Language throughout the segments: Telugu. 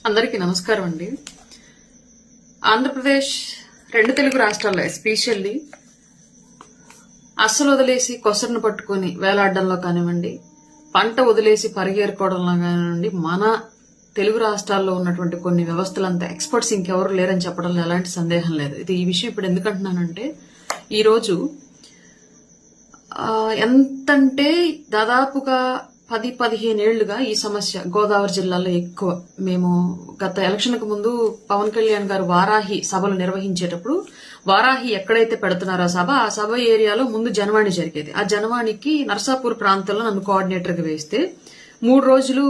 అందరికీ నమస్కారం అండి. ఆంధ్రప్రదేశ్ రెండు తెలుగు రాష్ట్రాల్లో ఎస్పెషల్లీ అస్సలు వదిలేసి కొసరును పట్టుకుని వేలాడడంలో కానివ్వండి, పంట వదిలేసి పరిగేరుకోవడంలో కానివ్వండి, మన తెలుగు రాష్ట్రాల్లో ఉన్నటువంటి కొన్ని వ్యవస్థలంతా ఎక్స్పర్ట్స్ ఇంకెవరు లేరని చెప్పడంలో ఎలాంటి సందేహం లేదు. ఈ విషయం ఇప్పుడు ఎందుకంటున్నానంటే, ఈరోజు ఎంతంటే దాదాపుగా 10-15 ఏళ్లుగా ఈ సమస్య గోదావరి జిల్లాలో ఎక్కువ. మేము గత ఎలక్షన్కు ముందు పవన్ కళ్యాణ్ గారు వారాహి సభలు నిర్వహించేటప్పుడు వారాహి ఎక్కడైతే పెడుతున్నారో ఆ సభ ఏరియాలో ముందు జనవాణి జరిగేది. ఆ జనవాణికి నర్సాపూర్ ప్రాంతంలో నన్ను కోఆర్డినేటర్ గా వేస్తే 3 రోజులు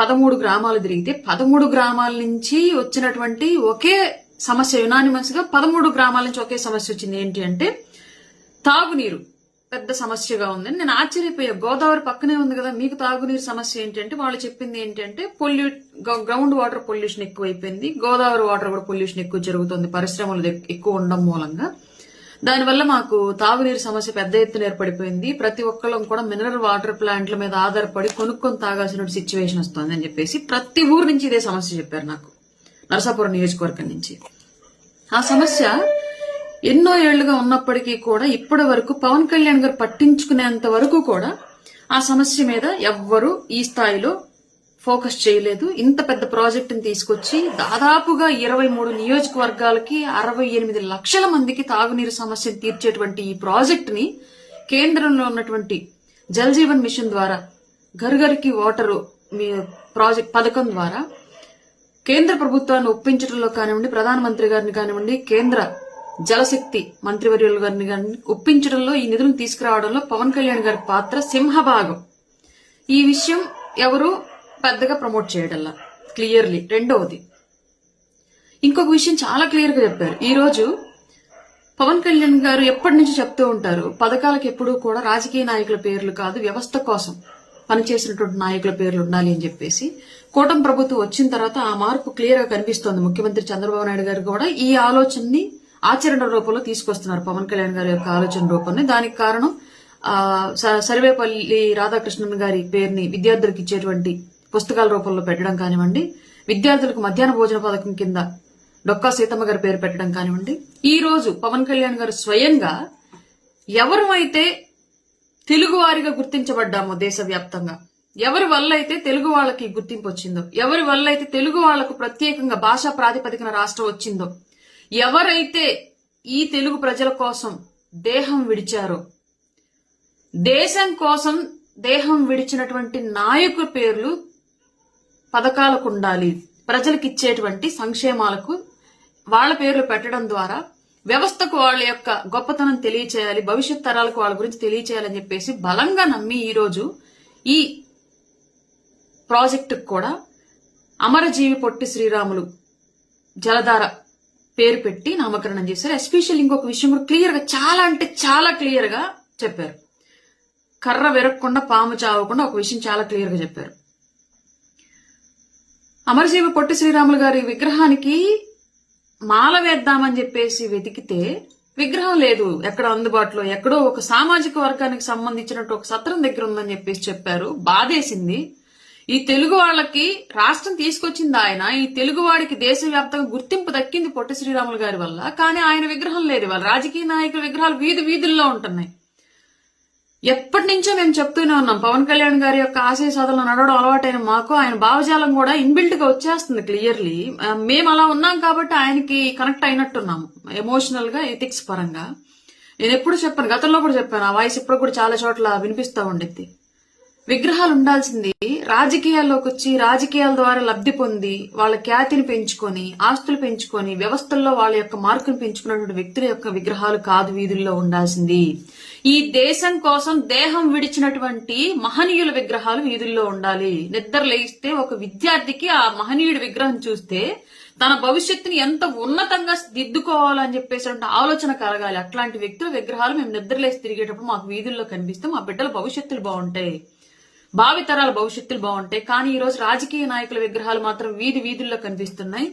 13 గ్రామాలు తిరిగితే 13 గ్రామాల నుంచి వచ్చినటువంటి ఒకే సమస్య, యునానిమస్ గా 13 గ్రామాల నుంచి ఒకే సమస్య వచ్చింది. ఏంటి అంటే తాగునీరు పెద్ద సమస్యగా ఉందని నేను ఆశ్చర్యపోయా. గోదావరి పక్కనే ఉంది కదా, మీకు తాగునీరు సమస్య ఏంటి అంటే వాళ్ళు చెప్పింది ఏంటి అంటే గ్రౌండ్ వాటర్ పొల్యూషన్ ఎక్కువైపోయింది, గోదావరి వాటర్ కూడా పొల్యూషన్ ఎక్కువ జరుగుతుంది పరిశ్రమలు ఎక్కువ ఉండడం మూలంగా. దానివల్ల మాకు తాగునీరు సమస్య పెద్ద ఎత్తున ఏర్పడిపోయింది, ప్రతి ఒక్కళ్ళం కూడా మినరల్ వాటర్ ప్లాంట్ల మీద ఆధారపడి కొనుక్కొని తాగాల్సిన సిచ్యువేషన్ వస్తుంది అని చెప్పేసి ప్రతి ఊరు నుంచి ఇదే సమస్య చెప్పారు నాకు, నరసాపురం నియోజకవర్గం నుంచి. ఆ సమస్య ఎన్నో ఏళ్లుగా ఉన్నప్పటికీ కూడా ఇప్పటి వరకు పవన్ కళ్యాణ్ గారు పట్టించుకునేంత వరకు కూడా ఆ సమస్య మీద ఎవ్వరూ ఈ స్థాయిలో ఫోకస్ చేయలేదు. ఇంత పెద్ద ప్రాజెక్టుని తీసుకొచ్చి దాదాపుగా 23 నియోజకవర్గాలకి 68 లక్షల మందికి తాగునీరు సమస్యను తీర్చేటువంటి ఈ ప్రాజెక్టుని కేంద్రంలో ఉన్నటువంటి జల్ జీవన్ మిషన్ ద్వారా, ఘర్ ఘర్కి వాటర్ ప్రాజెక్ట్ పథకం ద్వారా కేంద్ర ప్రభుత్వాన్ని ఒప్పించడంలో కానివ్వండి, ప్రధానమంత్రి గారిని కానివ్వండి, కేంద్ర జలశక్తి మంత్రివర్యులు గారిని ఒప్పించడంలో, ఈ నిధులను తీసుకురావడంలో పవన్ కళ్యాణ్ గారి పాత్ర సింహభాగం. ఈ విషయం ఎవరు పెద్దగా ప్రమోట్ చేయడంలా క్లియర్లీ. రెండవది, ఇంకొక విషయం చాలా క్లియర్ గా చెప్పారు. ఈ రోజు పవన్ కళ్యాణ్ గారు ఎప్పటి నుంచి చెప్తూ ఉంటారు, పథకాలకు ఎప్పుడూ కూడా రాజకీయ నాయకుల పేర్లు కాదు, వ్యవస్థ కోసం పనిచేసినటువంటి నాయకుల పేర్లు ఉండాలి అని చెప్పేసి కూటమి ప్రభుత్వం వచ్చిన తర్వాత ఆ మార్పు క్లియర్ గా కనిపిస్తోంది. ముఖ్యమంత్రి చంద్రబాబు నాయుడు గారు కూడా ఈ ఆలోచనని ఆచరణ రూపంలో తీసుకొస్తున్నారు, పవన్ కళ్యాణ్ గారి యొక్క ఆలోచన రూపాన్ని. దానికి కారణం సర్వేపల్లి రాధాకృష్ణన్ గారి పేరుని విద్యార్థులకు ఇచ్చేటువంటి పుస్తకాల రూపంలో పెట్టడం కానివ్వండి, విద్యార్థులకు మధ్యాహ్న భోజన పథకం కింద డొక్కా సీతమ్మ గారి పేరు పెట్టడం కానివ్వండి. ఈ రోజు పవన్ కళ్యాణ్ గారు స్వయంగా ఎవరైతే తెలుగువారిగా గుర్తించబడ్డామో దేశవ్యాప్తంగా, ఎవరి వల్ల అయితే తెలుగు వాళ్ళకి గుర్తింపు వచ్చిందో, ఎవరి వల్ల అయితే తెలుగు వాళ్లకు ప్రత్యేకంగా భాషా ప్రాతిపదికన రాష్ట్రం వచ్చిందో, ఎవరైతే ఈ తెలుగు ప్రజల కోసం దేహం విడిచారో, దేశం కోసం దేహం విడిచినటువంటి నాయకుల పేర్లు పథకాలకు ఉండాలి, ప్రజలకు ఇచ్చేటువంటి సంక్షేమాలకు వాళ్ళ పేర్లు పెట్టడం ద్వారా వ్యవస్థకు వాళ్ళ యొక్క గొప్పతనం తెలియచేయాలి, భవిష్యత్ తరాలకు వాళ్ళ గురించి తెలియచేయాలని చెప్పేసి బలంగా నమ్మి ఈరోజు ఈ ప్రాజెక్టుకు కూడా అమరజీవి పొట్టి శ్రీరాములు జలధార పేరు పెట్టి నామకరణం చేశారు. ఎస్పెషల్ ఇంకొక విషయం కూడా క్లియర్ గా, చాలా అంటే చాలా క్లియర్ గా చెప్పారు. కర్ర విరగకుండా పాము చావకుండా ఒక విషయం చాలా క్లియర్ గా చెప్పారు. అమరజీవి పొట్టి శ్రీరాములు గారి విగ్రహానికి మాల వేద్దామని చెప్పేసి వెతికితే విగ్రహం లేదు ఎక్కడ అందుబాటులో, ఎక్కడో ఒక సామాజిక వర్గానికి సంబంధించినట్టు ఒక సత్రం దగ్గర ఉందని చెప్పేసి చెప్పారు. బాధేసింది. ఈ తెలుగు వాళ్ళకి రాష్ట్రం తీసుకొచ్చింది ఆయన, ఈ తెలుగు వాడికి దేశవ్యాప్తంగా గుర్తింపు దక్కింది పొట్టి శ్రీరాములు గారి వల్ల. కానీ ఆయన విగ్రహం లేదు. వాళ్ళ రాజకీయ నాయకుల విగ్రహాలు వీధుల్లో ఉంటున్నాయి. ఎప్పటి నుంచో మేము చెప్తూనే ఉన్నాం, పవన్ కళ్యాణ్ గారి యొక్క ఆశయ సాధనలో నడవడం అలవాటైన మాకు ఆయన భావజాలం కూడా ఇన్బిల్ట్ గా వచ్చేస్తుంది క్లియర్లీ. మేము అలా ఉన్నాం కాబట్టి ఆయనకి కనెక్ట్ అయినట్టున్నాము ఎమోషనల్ గా, ఎథిక్స్ పరంగా. నేను ఎప్పుడు చెప్పాను, గతంలో కూడా చెప్పాను, ఆ వాయిస్ ఇప్పుడు కూడా చాలా చోట్ల వినిపిస్తా ఉండేది. విగ్రహాలు ఉండాల్సింది రాజకీయాల్లోకి వచ్చి రాజకీయాల ద్వారా లబ్ధి పొంది వాళ్ళ ఖ్యాతిని పెంచుకొని ఆస్తులు పెంచుకొని వ్యవస్థల్లో వాళ్ళ యొక్క మార్కును పెంచుకున్నటువంటి వ్యక్తుల యొక్క విగ్రహాలు కాదు వీధుల్లో ఉండాల్సింది. ఈ దేశం కోసం దేహం విడిచినటువంటి మహనీయుల విగ్రహాలు వీధుల్లో ఉండాలి. నిద్ర లేస్తే ఒక విద్యార్థికి ఆ మహనీయుడి విగ్రహం చూస్తే తన భవిష్యత్తుని ఎంత ఉన్నతంగా దిద్దుకోవాలని చెప్పేసి ఆలోచన కలగాలి. అట్లాంటి వ్యక్తుల విగ్రహాలు మేము నిద్రలేసి తిరిగేటప్పుడు మాకు వీధుల్లో కనిపిస్తే మా బిడ్డల భవిష్యత్తులు బాగుంటాయి, భావితరాల భవిష్యత్తులు బాగుంటాయి. కానీ ఈ రోజు రాజకీయ నాయకుల విగ్రహాలు మాత్రం వీధుల్లో కనిపిస్తున్నాయి.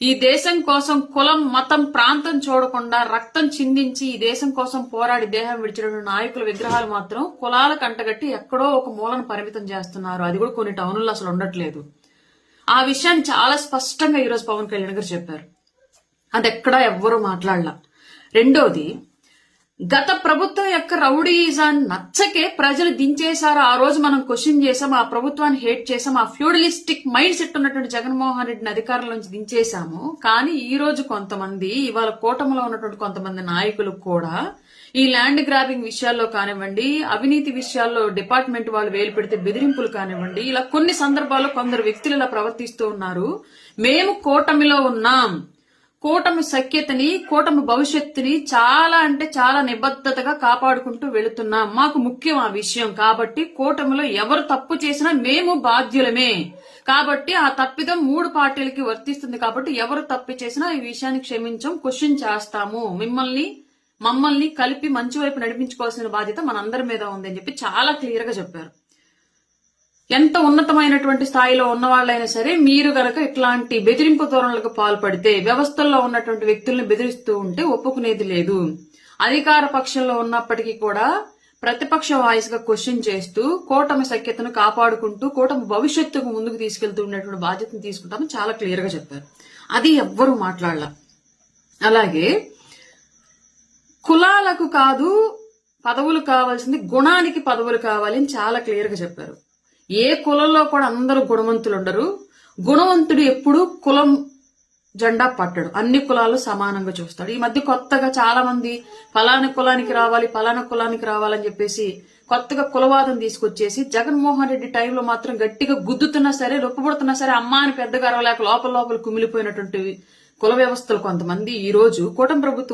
ఈ దేశం కోసం కులం, మతం, ప్రాంతం చూడకుండా రక్తం చిందించి ఈ దేశం కోసం పోరాడి దేహం విడిచిన నాయకుల విగ్రహాలు మాత్రం కులాలకు అంటగట్టి ఎక్కడో ఒక మూలను పరిమితం చేస్తున్నారు. అది కూడా కొన్ని టౌన్లలో అసలు ఉండట్లేదు. ఆ విషయాన్ని చాలా స్పష్టంగా ఈరోజు పవన్ కళ్యాణ్ గారు చెప్పారు. అది ఎక్కడా ఎవ్వరూ మాట్లాడలా. రెండోది, గత ప్రభుత్వం యొక్క రౌడీయిజాన్ని నచ్చకే ప్రజలు దించేశారు. ఆ రోజు మనం క్వశ్చన్ చేసాం, ఆ ప్రభుత్వాన్ని హేట్ చేసాం, ఆ ఫ్యూడలిస్టిక్ మైండ్ సెట్ ఉన్నటువంటి జగన్మోహన్ రెడ్డిని అధికారంలోంచి దించేశాము. కానీ ఈ రోజు కొంతమంది, ఇవాళ కూటమిలో ఉన్నటువంటి కొంతమంది నాయకులు కూడా ఈ ల్యాండ్ గ్రాబింగ్ విషయాల్లో కానివ్వండి, అవినీతి విషయాల్లో డిపార్ట్మెంట్ వాళ్ళు వేలు పెడితే బెదిరింపులు కానివ్వండి, ఇలా కొన్ని సందర్భాల్లో కొందరు వ్యక్తులు ఇలా ప్రవర్తిస్తూ ఉన్నారు. మేము కూటమిలో ఉన్నాం, కూటమి సఖ్యతని, కూటమి భవిష్యత్తుని చాలా అంటే చాలా నిబద్ధతగా కాపాడుకుంటూ వెళుతున్నాం. మాకు ముఖ్యం ఆ విషయం. కాబట్టి కూటమిలో ఎవరు తప్పు చేసినా మేము బాధ్యులమే. కాబట్టి ఆ తప్పిదం 3 పార్టీలకి వర్తిస్తుంది. కాబట్టి ఎవరు తప్పు చేసినా ఈ విషయాన్ని క్షమించం, క్వశ్చన్ చేస్తాము. మమ్మల్ని కలిపి మంచి వైపు నడిపించుకోవాల్సిన బాధ్యత మనందరి మీద ఉందని చెప్పి చాలా క్లియర్ గా చెప్పారు. ఎంత ఉన్నతమైనటువంటి స్థాయిలో ఉన్న వాళ్ళైనా సరే మీరు గనక ఇట్లాంటి బెదిరింపు ధోరణులకు పాల్పడితే, వ్యవస్థల్లో ఉన్నటువంటి వ్యక్తుల్ని బెదిరిస్తూ ఉంటే ఒప్పుకునేది లేదు. అధికార పక్షంలో ఉన్నప్పటికీ కూడా ప్రతిపక్ష వాయిస్ గా క్వశ్చన్ చేస్తూ కూటమి సఖ్యతను కాపాడుకుంటూ కూటమి భవిష్యత్తుకు ముందుకు తీసుకెళ్తూ ఉండేటువంటి బాధ్యతను తీసుకుంటామని చాలా క్లియర్ గా చెప్పారు. అది ఎవ్వరూ మాట్లాడాల. అలాగే కులాలకు కాదు పదవులు కావాల్సింది, గుణానికి పదవులు కావాలి అని చాలా క్లియర్ గా చెప్పారు. ఏ కులంలో కూడా అందరూ గుణవంతులు ఉండరు. గుణవంతుడు ఎప్పుడు కులం జెండా పట్టడు, అన్ని కులాలు సమానంగా చూస్తాడు. ఈ మధ్య కొత్తగా చాలా మంది ఫలానా కులానికి రావాలని చెప్పేసి కొత్తగా కులవాదం తీసుకొచ్చేసి జగన్మోహన్ రెడ్డి టైంలో మాత్రం గట్టిగా గుద్దుతున్నా సరే, రొప్పుబడుతున్నా సరే అమ్మా అని పెద్దగా అరవలేక లోపల కుమిలిపోయినటువంటి కుల వ్యవస్థలు కొంతమంది ఈ రోజు కూటమి ప్రభుత్వం